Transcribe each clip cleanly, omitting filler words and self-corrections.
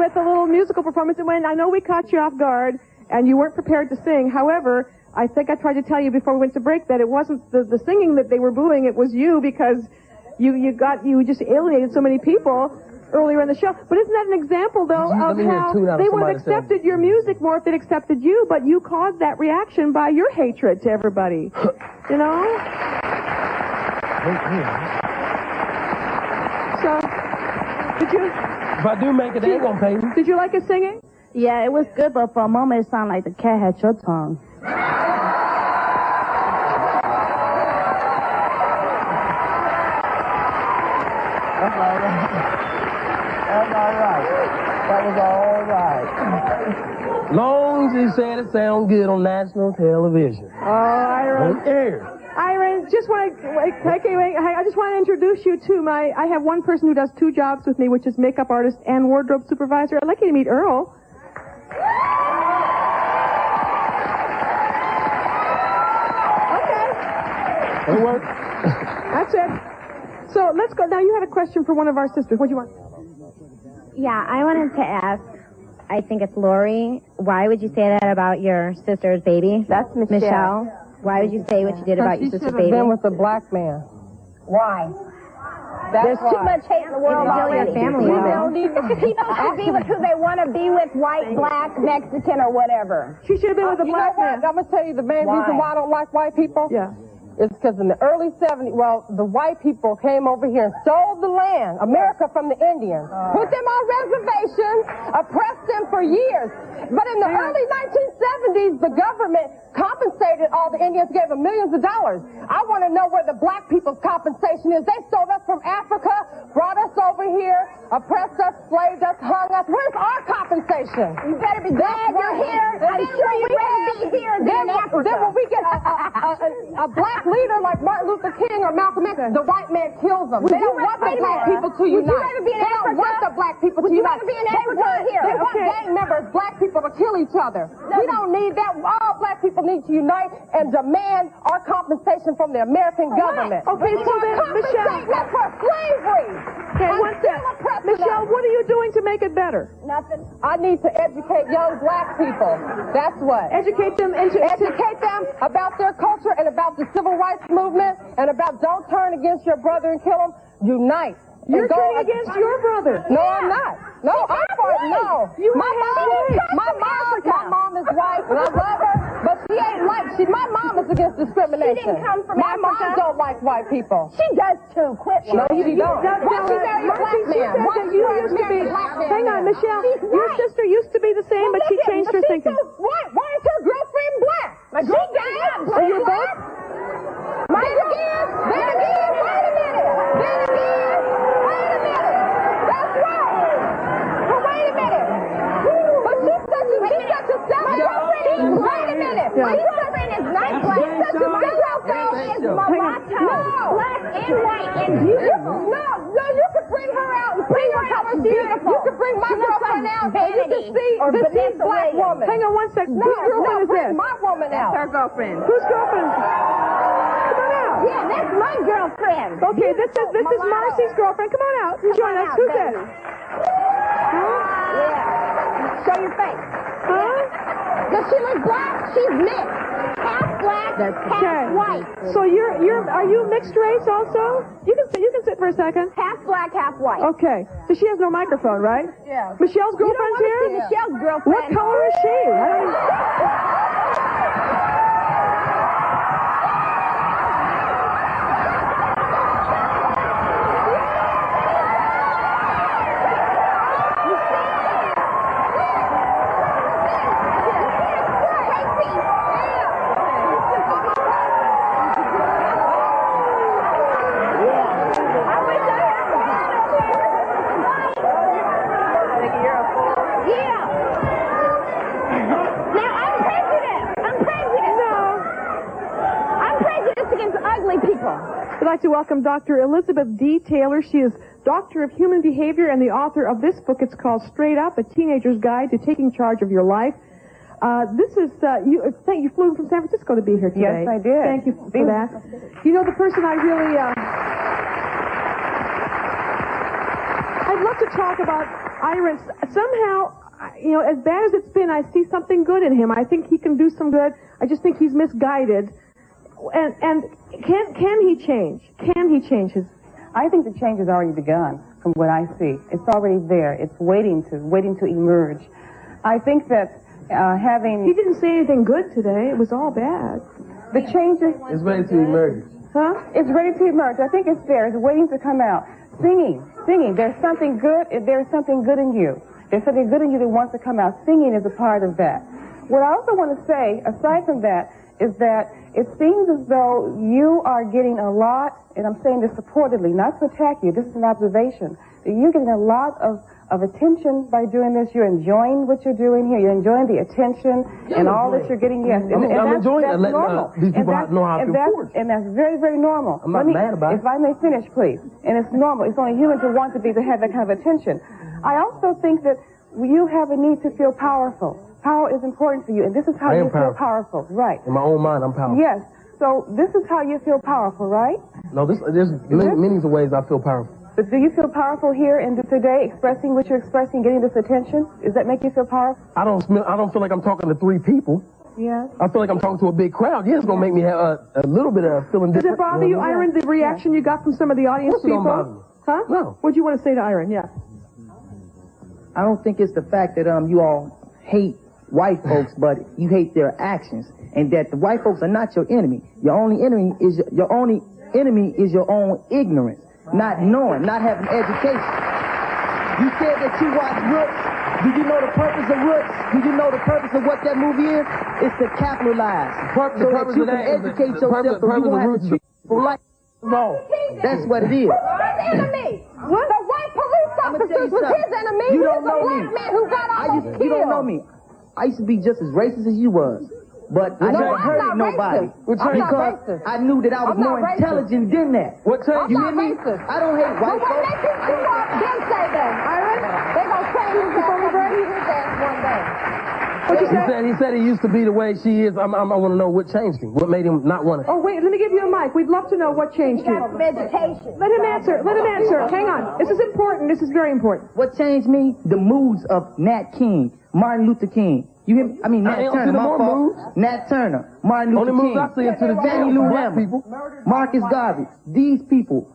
with a little musical performance. And I know we caught you off guard, and you weren't prepared to sing. However, I think I tried to tell you before we went to break that it wasn't the singing that they were booing, it was you, because you just alienated so many people earlier in the show. But isn't that an example, though, of how they would have accepted your music more if they'd accepted you, but you caused that reaction by your hatred to everybody. You know? So, did you... If I do make it, they ain't gonna pay me. Did you like his singing? Yeah, it was good, but for a moment it sounded like the cat had your tongue. That's all right. That's all right. That was all right. Long as he said it sounds good on national television. Oh, Ira. Ira, I just want to introduce you to I have one person who does two jobs with me, which is makeup artist and wardrobe supervisor. I'd like you to meet Earl. Okay. It'll work. That's it. So let's go. Now you had a question for one of our sisters. What do you want? Yeah, I wanted to ask, I think it's Lori, why would you say that about your sister's baby? That's Michelle. Why would you say what you did about your sister's baby? She should have been with a black man. Why? There's too much hate in the world already. Family, people should be with who they want to be with, white, black, Mexican, or whatever. She should have been with a black man. I'm going to tell you the main reason why I don't like white people. Yeah. It's because in the early 70s, the white people came over here and stole the land, America, from the Indians, put them on reservations, oppressed them for years. But in the early 1970s, the government compensated all the Indians, gave them millions of dollars. I want to know where the black people's compensation is. They stole us from Africa, brought us over here, oppressed us, slaved us, hung us. Where's our compensation? You better be glad you're here. I'm sure you'd rather be here than in Africa. Then when we get a black leader like Martin Luther King or Malcolm X, the white man kills them. They don't want the black people to unite. Would you rather be in Africa? They don't want the black people to unite. Would you rather be in Africa or here? They want gang members, black people, to kill each other. We don't need that. All black people need to unite and demand our compensation from the American government. Okay, so then, Michelle. That's for slavery. Okay, one second. Michelle, what are you doing to make it better? Nothing. I need to educate young black people. That's what. Educate them Educate them about their culture and about the civil rights movement and about don't turn against your brother and kill him. Unite. You're turning against your brother. No, I'm not. No, I'm for it. No. My mom is white, and I love her, but she ain't like, my mom is against discrimination. She didn't come from My mom Africa. don't like white people. She does too. Quit. No, you don't. Why she marry a black man? Why she used to be. Hang on, Michelle. Your sister used to be the same, but she changed her thinking. Why is her girlfriend black? My girlfriend. Are you both? Then again, wait a minute. That's right. But wait a minute. But she's such a self-girlfriend. Wait a minute. My girlfriend is not black. My girlfriend is mulatto. Black and white and beautiful. No, you can bring her out and bring her how she's beautiful. You can bring my girlfriend out and you can see this black woman. Hang on one second. Whose girlfriend is this? My woman out. Her girlfriend. Whose girlfriend? Come on out. Yeah, that's my girlfriend. Okay, this is Marcy's girlfriend. Come on out. Join us. Who's that? Yeah. Show your face. Huh? Does she look black? She's mixed. Half black, half white. So are you mixed race also? You can sit for a second. Half black, half white. Okay. So she has no microphone, right? Yeah. Michelle's girlfriend's here? Michelle's girlfriend. What color is she? I don't even... I'd like to welcome Dr. Elizabeth D. Taylor. She is Doctor of Human Behavior and the author of this book. It's called Straight Up, A Teenager's Guide to Taking Charge of Your Life. This is, you flew from San Francisco to be here today. Yes, I did. Thank you for that. You know, the person I really, I'd love to talk about Iron, somehow, you know, as bad as it's been, I see something good in him. I think he can do some good. I just think he's misguided. And can he change? Can he change his? I think the change has already begun from what I see. It's already there. It's waiting to emerge. I think that He didn't say anything good today. It was all bad. The changes... It's ready to emerge. Huh? It's ready to emerge. I think it's there. It's waiting to come out. Singing. There's something good. There's something good in you. There's something good in you that wants to come out. Singing is a part of that. What I also want to say, aside from that, is that it seems as though you are getting a lot, and I'm saying this supportedly, not to attack you, this is an observation, that you're getting a lot of attention by doing this. You're enjoying what you're doing here. You're enjoying the attention and all that you're getting. Yes, and I'm enjoying that's letting normal. these people know how I feel forward. And that's very, very normal. I'm not mad about it. If I may finish, please. And it's normal. It's only human to want to have that kind of attention. I also think that you have a need to feel powerful. Power is important for you, and this is how you feel powerful. Right. In my own mind, I'm powerful. Yes. So this is how you feel powerful, right? No, there's many ways I feel powerful. But do you feel powerful here and today, expressing what you're expressing, getting this attention? Does that make you feel powerful? I don't feel like I'm talking to 3 people. Yes. I feel like I'm talking to a big crowd. Yeah, it's gonna make me have a little bit of feeling Does different. it bother you, Iron, the reaction you got from some of the audience people? Don't bother me. Huh? No. What do you want to say to Iron? Yeah. I don't think it's the fact that you all hate white folks, but you hate their actions, and that the white folks are not your enemy. Your only enemy is your own ignorance, not knowing, not having education. You said that you watch Roots. Do you know the purpose of Roots? Do you know the purpose of what that movie is? It's to capitalize, so that you can educate yourself, so you won't have to treat people like no. That's what it is. His enemy. What? The white police officers was his enemy. You He don't was know a me. black man who got almost killed. You don't know me. I used to be just as racist as you was. But I never hurted nobody because I knew that I was more intelligent than that. What changed? You hear me? I don't hate white folks. But when they pick you up, then say that. Iron, they gonna train his ass one day. What you say? He said he used to be the way she is. I want to know what changed him. What made him not want to? Oh, wait, let me give you a mic. We'd love to know what changed you. Vegetation. Let him answer. Let him answer. Hang on. This is important. This is very important. What changed me? The moods of Nat King, Martin Luther King. You hear me? I mean, Nat Turner, my fault. Nat Turner, Martin Luther King, Fannie Lou Hammond, Marcus Garvey. These people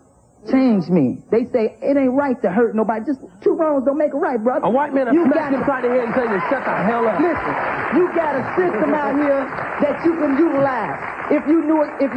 changed me. They say it ain't right to hurt nobody. Just 2 wrongs don't make a right, brother. A white man will smack him inside the head and tell you, shut the hell up. Listen, you got a system out here that you can utilize. If you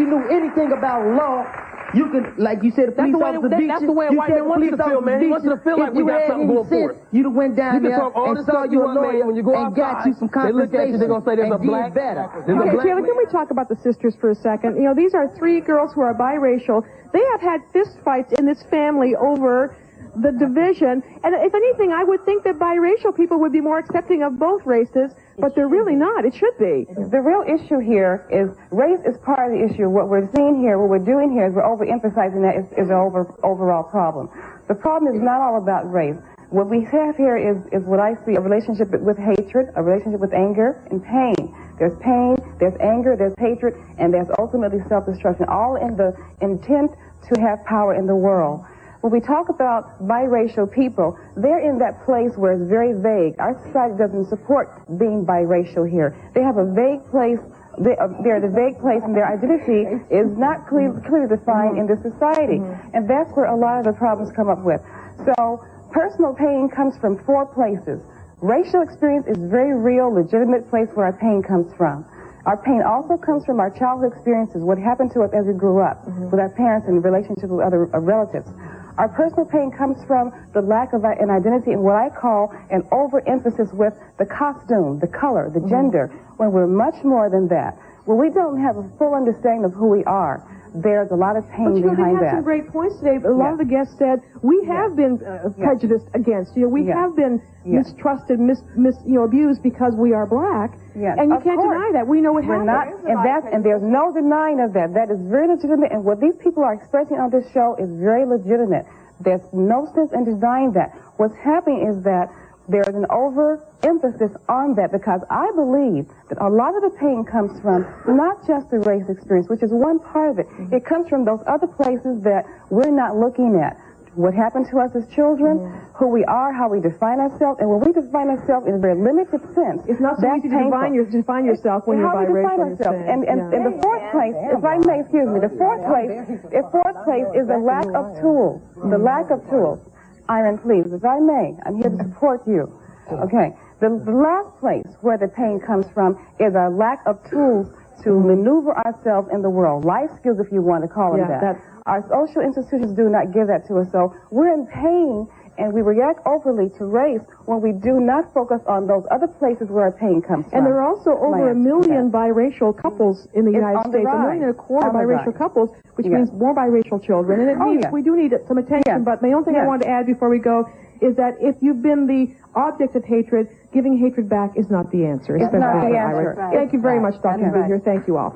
knew anything about law, you can, like you said, the police officer beat you. That's the way a white man wants you to feel, man. He wants you to feel like we got something going for it. You'd have went down there and saw you a lawyer when you go and got you some compensation. They look at you, they're going to say there's a black. Better. Okay, Taylor, can we talk about the sisters for a second? You know, these are 3 girls who are biracial. They have had fist fights in this family over the division. And if anything, I would think that biracial people would be more accepting of both races, but they're really not. It should be. The real issue here is race is part of the issue. What we're seeing here, what we're doing here is we're overemphasizing that is an overall problem. The problem is not all about race. What we have here is what I see, a relationship with hatred, a relationship with anger and pain. There's pain, there's anger, there's hatred, and there's ultimately self-destruction, all in the intent to have power in the world. When we talk about biracial people, they're in that place where it's very vague. Our society doesn't support being biracial here. They have a vague place. They're the vague place, and their identity is not clearly defined in this society. And that's where a lot of the problems come up with. So personal pain comes from 4 places. Racial experience is a very real, legitimate place where our pain comes from. Our pain also comes from our childhood experiences, what happened to us as we grew up, with our parents and relationships with other relatives. Our personal pain comes from the lack of an identity and what I call an overemphasis with the costume, the color, the gender, when we're much more than that. When we don't have a full understanding of who we are, there's a lot of pain behind they that. had some great points today. A lot of the guests said we have been prejudiced against. You know, we have been mistrusted, abused because we are black. Yes, and you can't deny that. We know what happened. And there's no denying of that. That is very legitimate, and what these people are expressing on this show is very legitimate. There's no sense in denying that. What's happening is that there is an overemphasis on that, because I believe that a lot of the pain comes from not just the race experience, which is one part of it. It comes from those other places that we're not looking at. what happened to us as children, who we are, how we define ourselves, and when we define ourselves in a very limited sense, it's not so easy to define yourself when you're biracial. And the fourth place, if I may, excuse me, the fourth place is the lack of tools. The lack of tools. Iron, please, if I may, I'm here to support you. Okay. The last place where the pain comes from is our lack of tools to maneuver ourselves in the world. Life skills, if you want to call them that. Our social institutions do not give that to us. So we're in pain, and we react overly to race when we do not focus on those other places where our pain comes from. And there are also over 1 million biracial couples in the United States. 1.25 million biracial couples, which means more biracial children. And it means we do need some attention. But the only thing I wanted to add before we go is that if you've been the object of hatred, giving hatred back is not the answer. It's not the answer. Thank you very much, Dr. Goodyear. Thank you all.